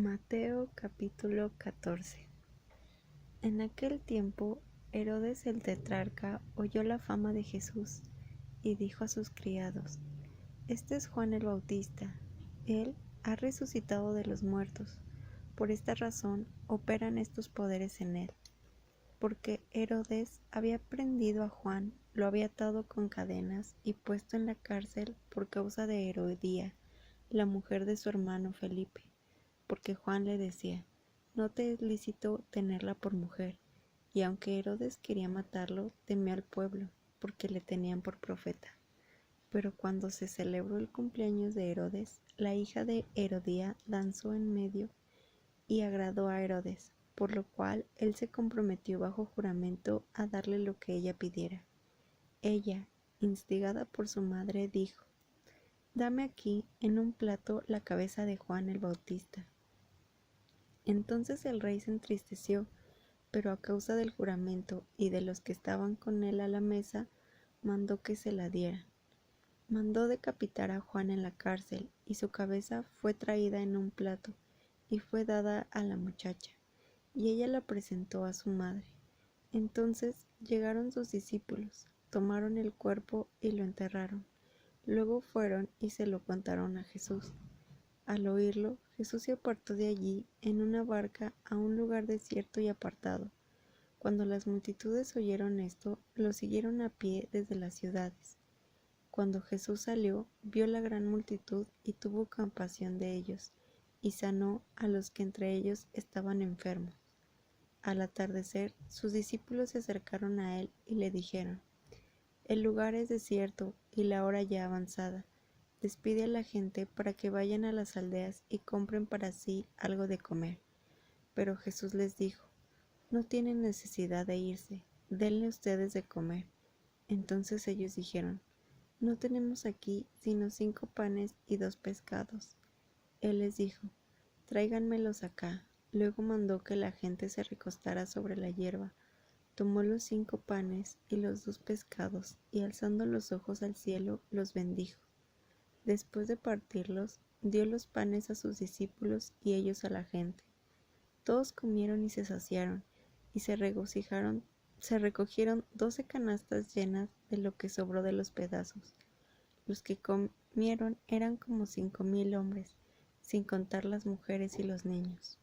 Mateo capítulo 14. En aquel tiempo, Herodes el tetrarca oyó la fama de Jesús y dijo a sus criados: Este es Juan el Bautista. Él ha resucitado de los muertos. Por esta razón operan estos poderes en él. Porque Herodes había prendido a Juan, lo había atado con cadenas y puesto en la cárcel por causa de Herodía, la mujer de su hermano Felipe. Porque Juan le decía: no te es lícito tenerla por mujer. Y aunque Herodes quería matarlo, temió al pueblo, porque le tenían por profeta. Pero cuando se celebró el cumpleaños de Herodes, la hija de Herodía danzó en medio y agradó a Herodes, por lo cual él se comprometió bajo juramento a darle lo que ella pidiera. Ella, instigada por su madre, dijo: dame aquí en un plato la cabeza de Juan el Bautista. Entonces el rey se entristeció, pero a causa del juramento y de los que estaban con él a la mesa, mandó que se la dieran. Mandó decapitar a Juan en la cárcel, y su cabeza fue traída en un plato, y fue dada a la muchacha, y ella la presentó a su madre. Entonces llegaron sus discípulos, tomaron el cuerpo y lo enterraron. Luego fueron y se lo contaron a Jesús. Al oírlo, Jesús se apartó de allí en una barca a un lugar desierto y apartado. Cuando las multitudes oyeron esto, lo siguieron a pie desde las ciudades. Cuando Jesús salió, vio la gran multitud y tuvo compasión de ellos, y sanó a los que entre ellos estaban enfermos. Al atardecer, sus discípulos se acercaron a él y le dijeron: el lugar es desierto y la hora ya avanzada. Despide a la gente para que vayan a las aldeas y compren para sí algo de comer. Pero Jesús les dijo: no tienen necesidad de irse, denle ustedes de comer. Entonces ellos dijeron: no tenemos aquí sino 5 panes y 2 pescados. Él les dijo: tráiganmelos acá. Luego mandó que la gente se recostara sobre la hierba. Tomó los 5 panes y los 2 pescados, y alzando los ojos al cielo, los bendijo. Después de partirlos, dio los panes a sus discípulos y ellos a la gente. Todos comieron y se saciaron, y se recogieron 12 canastas llenas de lo que sobró de los pedazos. Los que comieron eran como 5,000 hombres, sin contar las mujeres y los niños.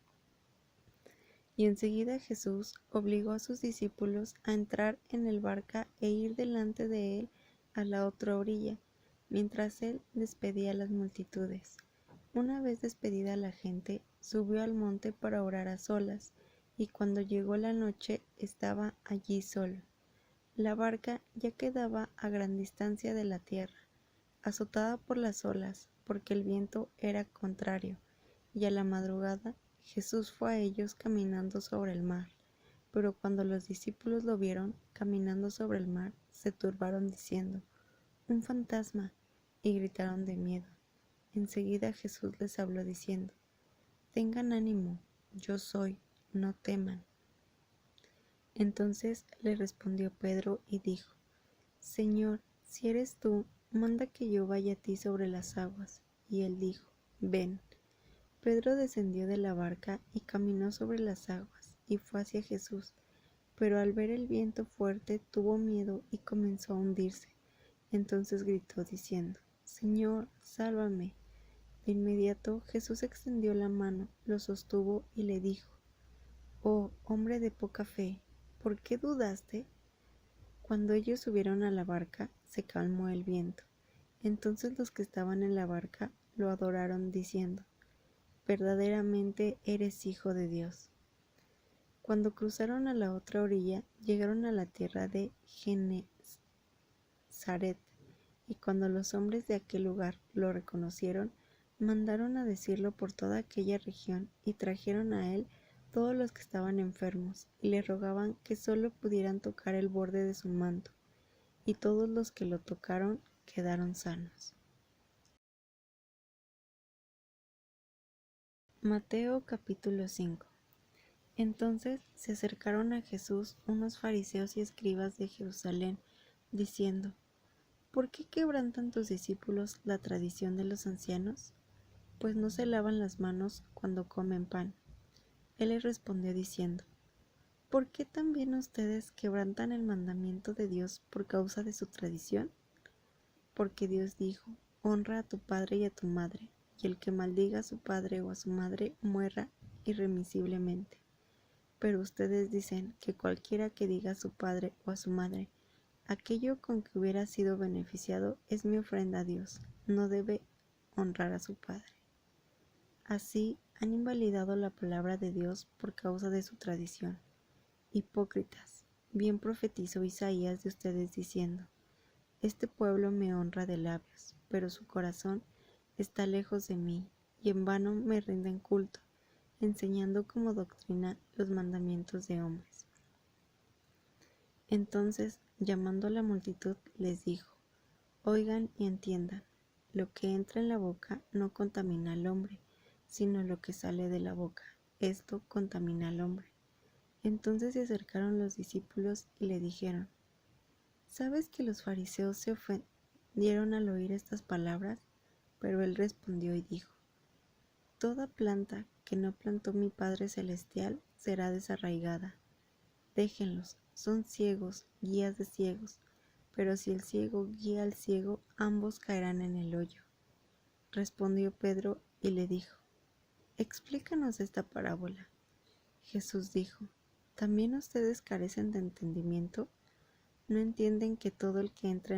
Y enseguida Jesús obligó a sus discípulos a entrar en el barca e ir delante de él a la otra orilla, mientras él despedía a las multitudes. Una vez despedida la gente, subió al monte para orar a solas, y cuando llegó la noche estaba allí solo. La barca ya quedaba a gran distancia de la tierra, azotada por las olas, porque el viento era contrario, y a la madrugada Jesús fue a ellos caminando sobre el mar. Pero cuando los discípulos lo vieron caminando sobre el mar, se turbaron diciendo: un fantasma, y gritaron de miedo. Enseguida Jesús les habló diciendo: tengan ánimo, yo soy, no teman. Entonces le respondió Pedro y dijo: Señor, si eres tú, manda que yo vaya a ti sobre las aguas. Y él dijo: ven. Pedro descendió de la barca y caminó sobre las aguas, y fue hacia Jesús. Pero al ver el viento fuerte tuvo miedo y comenzó a hundirse. Entonces gritó diciendo: Señor, sálvame. De inmediato Jesús extendió la mano, lo sostuvo y le dijo: oh, hombre de poca fe, ¿por qué dudaste? Cuando ellos subieron a la barca, se calmó el viento. Entonces los que estaban en la barca lo adoraron diciendo: verdaderamente eres Hijo de Dios. Cuando cruzaron a la otra orilla, llegaron a la tierra de Genezaret, y cuando los hombres de aquel lugar lo reconocieron, mandaron a decirlo por toda aquella región, y trajeron a él todos los que estaban enfermos, y le rogaban que solo pudieran tocar el borde de su manto, y todos los que lo tocaron quedaron sanos. Mateo capítulo 5. Entonces se acercaron a Jesús unos fariseos y escribas de Jerusalén, diciendo: ¿por qué quebrantan tus discípulos la tradición de los ancianos? pues no se lavan las manos cuando comen pan. Él les respondió diciendo: ¿Por qué también ustedes quebrantan el mandamiento de Dios por causa de su tradición? Porque Dios dijo: honra a tu padre y a tu madre, y el que maldiga a su padre o a su madre muera irremisiblemente. Pero ustedes dicen que cualquiera que diga a su padre o a su madre: aquello con que hubiera sido beneficiado es mi ofrenda a Dios, no debe honrar a su padre. Así han invalidado la palabra de Dios por causa de su tradición. Hipócritas, bien profetizó Isaías de ustedes diciendo: este pueblo me honra de labios, pero su corazón está lejos de mí, y en vano me rinden culto, enseñando como doctrina los mandamientos de hombres. Entonces, llamando a la multitud, les dijo: oigan y entiendan, lo que entra en la boca no contamina al hombre, sino lo que sale de la boca, esto contamina al hombre. Entonces se acercaron los discípulos y le dijeron: ¿sabes que los fariseos se ofendieron al oír estas palabras? Pero él respondió y dijo: toda planta que no plantó mi Padre Celestial será desarraigada. Déjenlos, son ciegos, guías de ciegos, pero si el ciego guía al ciego, ambos caerán en el hoyo. Respondió Pedro y le dijo: explícanos esta parábola. Jesús dijo: ¿también ustedes carecen de entendimiento? ¿No entienden que todo el que entra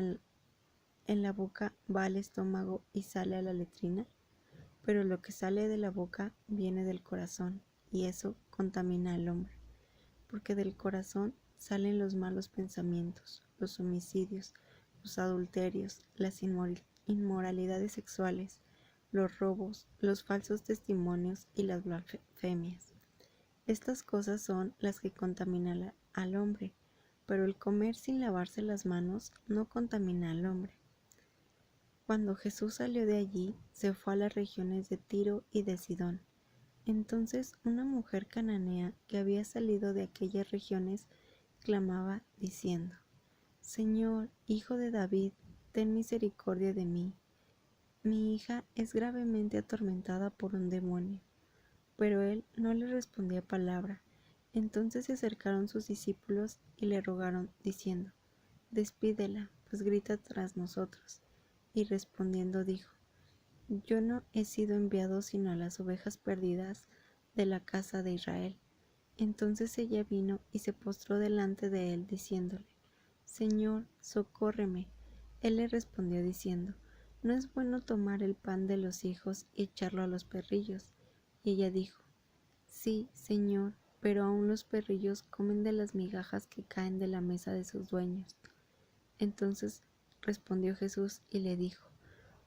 en la boca va al estómago y sale a la letrina? Pero lo que sale de la boca viene del corazón, y eso contamina al hombre, porque del corazón salen los malos pensamientos, los homicidios, los adulterios, las inmoralidades sexuales, los robos, los falsos testimonios y las blasfemias. Estas cosas son las que contaminan al hombre, pero el comer sin lavarse las manos no contamina al hombre. Cuando Jesús salió de allí, se fue a las regiones de Tiro y de Sidón. Entonces una mujer cananea que había salido de aquellas regiones clamaba diciendo: Señor, Hijo de David, ten misericordia de mí. Mi hija es gravemente atormentada por un demonio. Pero él no le respondía palabra. Entonces se acercaron sus discípulos y le rogaron, diciendo: despídela, pues grita tras nosotros. Y respondiendo dijo: yo no he sido enviado sino a las ovejas perdidas de la casa de Israel. Entonces ella vino y se postró delante de él, diciéndole: Señor, socórreme. Él le respondió diciendo: no es bueno tomar el pan de los hijos y echarlo a los perrillos. Y ella dijo: sí, Señor, pero aún los perrillos comen de las migajas que caen de la mesa de sus dueños. Entonces respondió Jesús y le dijo: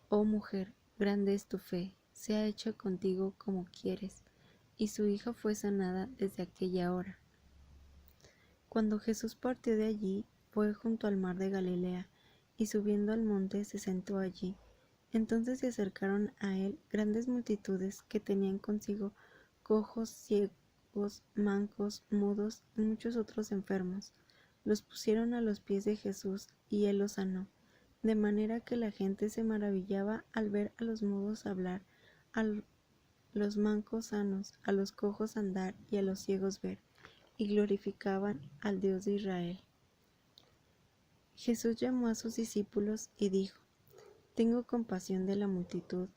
oh mujer, grande es tu fe, sea hecho contigo como quieres. Y su hija fue sanada desde aquella hora. Cuando Jesús partió de allí, fue junto al mar de Galilea, y subiendo al monte se sentó allí. Entonces se acercaron a él grandes multitudes que tenían consigo cojos, ciegos, mancos, mudos y muchos otros enfermos. Los pusieron a los pies de Jesús y él los sanó. De manera que la gente se maravillaba al ver a los mudos hablar, a los mancos sanos, a los cojos andar y a los ciegos ver, y glorificaban al Dios de Israel. Jesús llamó a sus discípulos y dijo: tengo compasión de la multitud,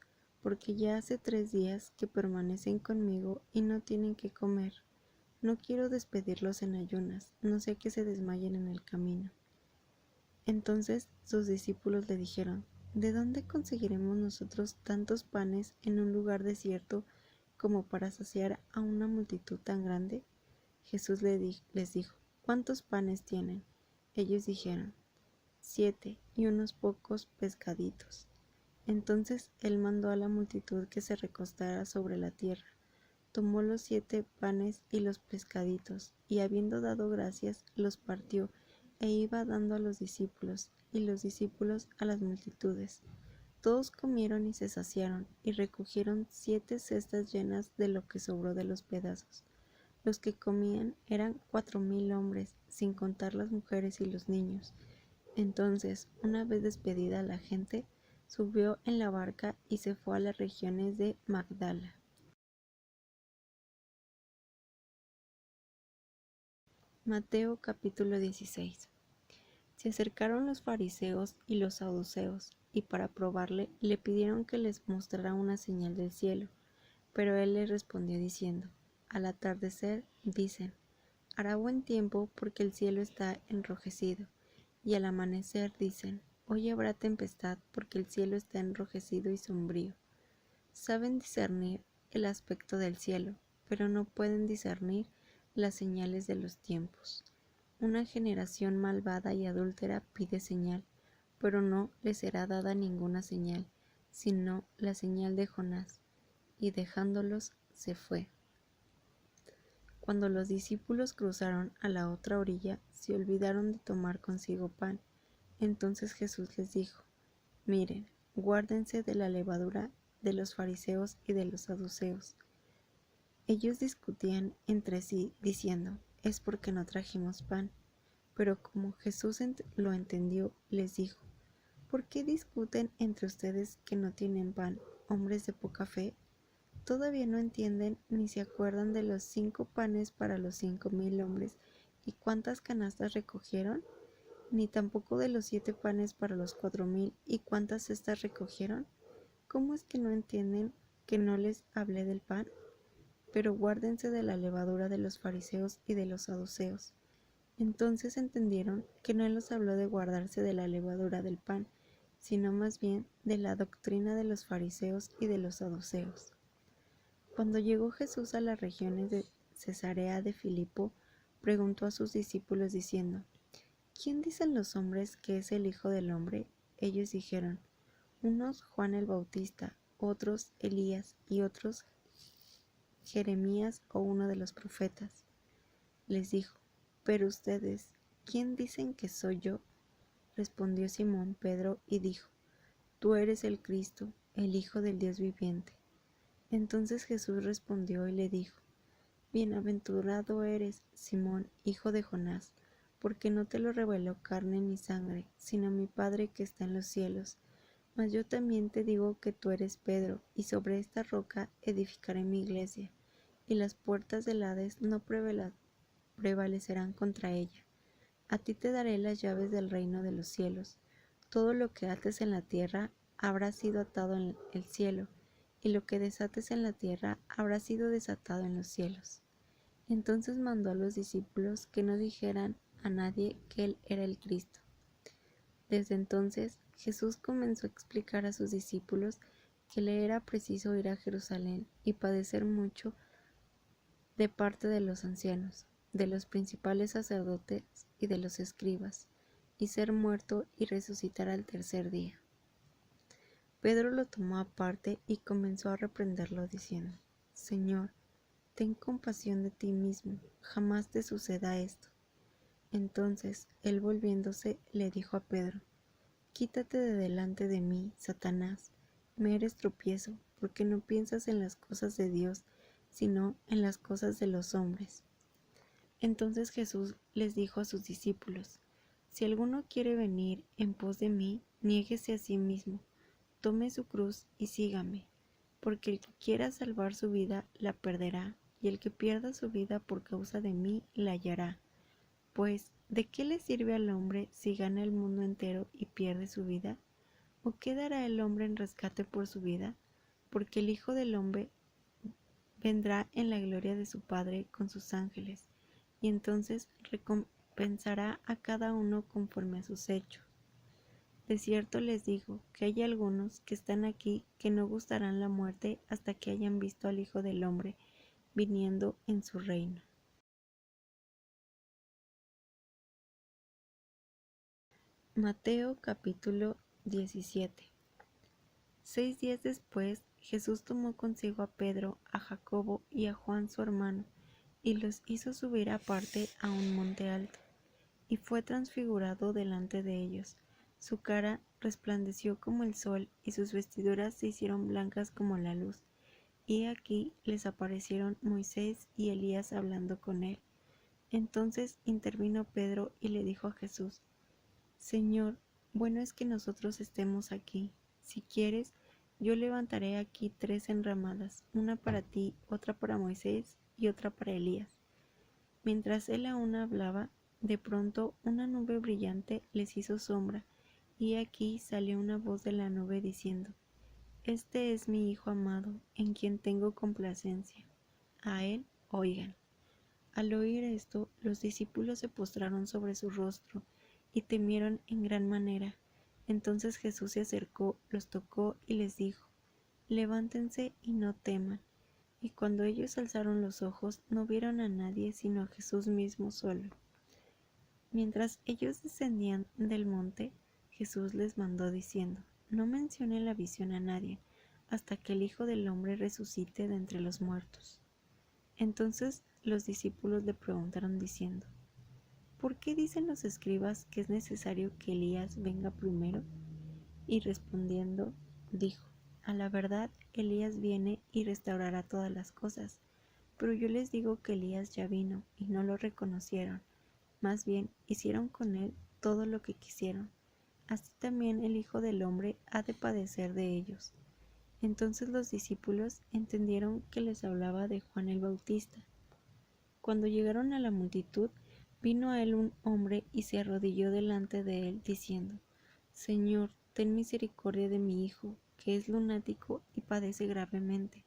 porque ya hace 3 días que permanecen conmigo y no tienen qué comer. No quiero despedirlos en ayunas, no sea que se desmayen en el camino. Entonces sus discípulos le dijeron: ¿de dónde conseguiremos nosotros tantos panes en un lugar desierto como para saciar a una multitud tan grande? Jesús les dijo: ¿cuántos panes tienen? Ellos dijeron: 7 y unos pocos pescaditos. Entonces él mandó a la multitud que se recostara sobre la tierra. Tomó los 7 panes y los pescaditos, y habiendo dado gracias, los partió e iba dando a los discípulos, y los discípulos a las multitudes. Todos comieron y se saciaron, y recogieron 7 cestas llenas de lo que sobró de los pedazos. Los que comían eran 4,000 hombres, sin contar las mujeres y los niños. Entonces, una vez despedida la gente, subió en la barca y se fue a las regiones de Magdala. Mateo capítulo 16. Se acercaron los fariseos y los saduceos, y para probarle le pidieron que les mostrara una señal del cielo. Pero él les respondió diciendo: Al atardecer, dicen, hará buen tiempo porque el cielo está enrojecido, y al amanecer dicen, hoy habrá tempestad porque el cielo está enrojecido y sombrío. Saben discernir el aspecto del cielo, pero no pueden discernir las señales de los tiempos. Una generación malvada y adúltera pide señal, pero no le será dada ninguna señal, sino la señal de Jonás. Y dejándolos se fue. Cuando los discípulos cruzaron a la otra orilla, se olvidaron de tomar consigo pan. Entonces Jesús les dijo: Miren, guárdense de la levadura de los fariseos y de los saduceos. Ellos discutían entre sí, diciendo: es porque no trajimos pan. Pero como Jesús lo entendió, les dijo: ¿por qué discuten entre ustedes que no tienen pan, hombres de poca fe? ¿Todavía no entienden ni se acuerdan de los 5 panes para los 5,000 hombres y cuántas canastas recogieron? Ni tampoco de los 7 panes para los 4,000 y cuántas cestas recogieron. ¿Cómo es que no entienden que no les hablé del pan? Pero guárdense de la levadura de los fariseos y de los saduceos. Entonces entendieron que no les habló de guardarse de la levadura del pan, sino más bien de la doctrina de los fariseos y de los saduceos. Cuando llegó Jesús a las regiones de Cesarea de Filipo, preguntó a sus discípulos diciendo: ¿quién dicen los hombres que es el Hijo del Hombre? Ellos dijeron: unos Juan el Bautista, otros Elías y otros Jeremías o uno de los profetas. Les dijo: pero ustedes, ¿quién dicen que soy yo? Respondió Simón Pedro y dijo: tú eres el Cristo, el Hijo del Dios viviente. Entonces Jesús respondió y le dijo: bienaventurado eres, Simón, hijo de Jonás, porque no te lo reveló carne ni sangre, sino mi Padre que está en los cielos. Mas yo también te digo que tú eres Pedro, y sobre esta roca edificaré mi iglesia, y las puertas del Hades no prevalecerán contra ella. A ti te daré las llaves del reino de los cielos. Todo lo que ates en la tierra habrá sido atado en el cielo, y lo que desates en la tierra habrá sido desatado en los cielos. Entonces mandó a los discípulos que no dijeran a nadie que él era el Cristo. Desde entonces Jesús comenzó a explicar a sus discípulos que le era preciso ir a Jerusalén y padecer mucho de parte de los ancianos, de los principales sacerdotes y de los escribas, y ser muerto y resucitar al tercer día. Pedro lo tomó aparte y comenzó a reprenderlo diciendo: Señor, ten compasión de ti mismo, jamás te suceda esto. Entonces él, volviéndose, le dijo a Pedro: quítate de delante de mí, Satanás, me eres tropiezo, porque no piensas en las cosas de Dios, sino en las cosas de los hombres. Entonces Jesús les dijo a sus discípulos: si alguno quiere venir en pos de mí, niéguese a sí mismo, tome su cruz y sígame, porque el que quiera salvar su vida la perderá, y el que pierda su vida por causa de mí la hallará. Pues, ¿de qué le sirve al hombre si gana el mundo entero y pierde su vida? ¿O qué dará el hombre en rescate por su vida? Porque el Hijo del Hombre vendrá en la gloria de su Padre con sus ángeles, y entonces recompensará a cada uno conforme a sus hechos. De cierto les digo que hay algunos que están aquí que no gustarán la muerte hasta que hayan visto al Hijo del Hombre viniendo en su reino. Mateo capítulo 17. 6 días después, Jesús tomó consigo a Pedro, a Jacobo y a Juan su hermano, y los hizo subir aparte a un monte alto, y fue transfigurado delante de ellos. Su cara resplandeció como el sol, y sus vestiduras se hicieron blancas como la luz. Y aquí les aparecieron Moisés y Elías hablando con él. Entonces intervino Pedro y le dijo a Jesús: Señor, bueno es que nosotros estemos aquí. Si quieres, yo levantaré aquí 3 enramadas, una para ti, otra para Moisés y otra para Elías. Mientras él aún hablaba, de pronto una nube brillante les hizo sombra, y aquí salió una voz de la nube diciendo: Este es mi Hijo amado, en quien tengo complacencia. A él oigan. Al oír esto, los discípulos se postraron sobre su rostro y temieron en gran manera. Entonces Jesús se acercó, los tocó y les dijo: Levántense y no teman. Y cuando ellos alzaron los ojos, no vieron a nadie sino a Jesús mismo solo. Mientras ellos descendían del monte, Jesús les mandó diciendo: No mencionen la visión a nadie, hasta que el Hijo del Hombre resucite de entre los muertos. Entonces los discípulos le preguntaron diciendo: ¿Por qué dicen los escribas que es necesario que Elías venga primero? Y respondiendo, dijo: A la verdad, Elías viene y restaurará todas las cosas. Pero yo les digo que Elías ya vino y no lo reconocieron. Más bien, hicieron con él todo lo que quisieron. Así también el Hijo del Hombre ha de padecer de ellos. Entonces los discípulos entendieron que les hablaba de Juan el Bautista. Cuando llegaron a la multitud, vino a él un hombre y se arrodilló delante de él, diciendo: Señor, ten misericordia de mi hijo, que es lunático y padece gravemente,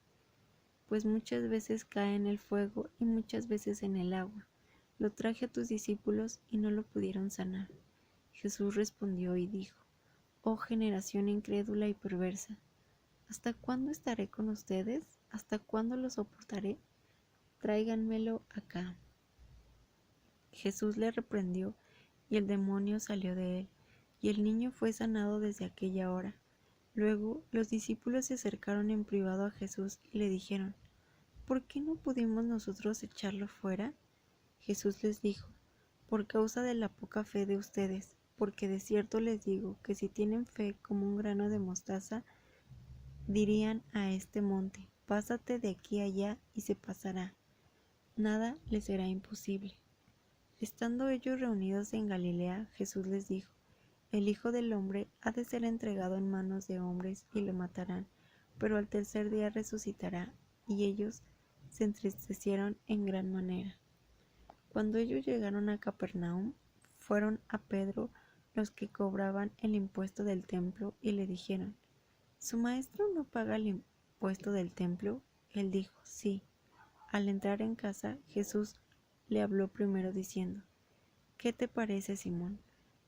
pues muchas veces cae en el fuego y muchas veces en el agua. Lo traje a tus discípulos y no lo pudieron sanar. Jesús respondió y dijo: Oh generación incrédula y perversa, ¿hasta cuándo estaré con ustedes? ¿Hasta cuándo lo soportaré? Tráiganmelo acá. Jesús le reprendió, y el demonio salió de él, y el niño fue sanado desde aquella hora. Luego los discípulos se acercaron en privado a Jesús y le dijeron: ¿Por qué no pudimos nosotros echarlo fuera? Jesús les dijo: Por causa de la poca fe de ustedes, porque de cierto les digo que si tienen fe como un grano de mostaza, dirían a este monte: Pásate de aquí allá, y se pasará. Nada les será imposible. Estando ellos reunidos en Galilea, Jesús les dijo: El Hijo del Hombre ha de ser entregado en manos de hombres y lo matarán, pero al tercer día resucitará. Y ellos se entristecieron en gran manera. Cuando ellos llegaron a Capernaum, fueron a Pedro los que cobraban el impuesto del templo y le dijeron: ¿Su maestro no paga el impuesto del templo? Él dijo: Sí. Al entrar en casa, Jesús le habló primero diciendo: ¿Qué te parece, Simón?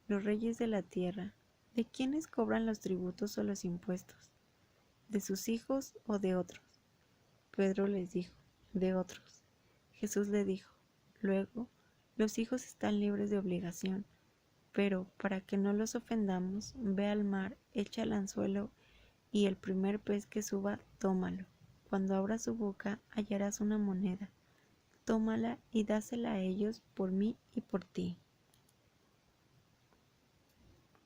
Los reyes de la tierra, ¿de quiénes cobran los tributos o los impuestos? ¿De sus hijos o de otros? Pedro les dijo: de otros. Jesús le dijo: luego, los hijos están libres de obligación, pero para que no los ofendamos, ve al mar, echa el anzuelo y el primer pez que suba, tómalo. Cuando abra su boca, hallarás una moneda. Tómala y dásela a ellos por mí y por ti.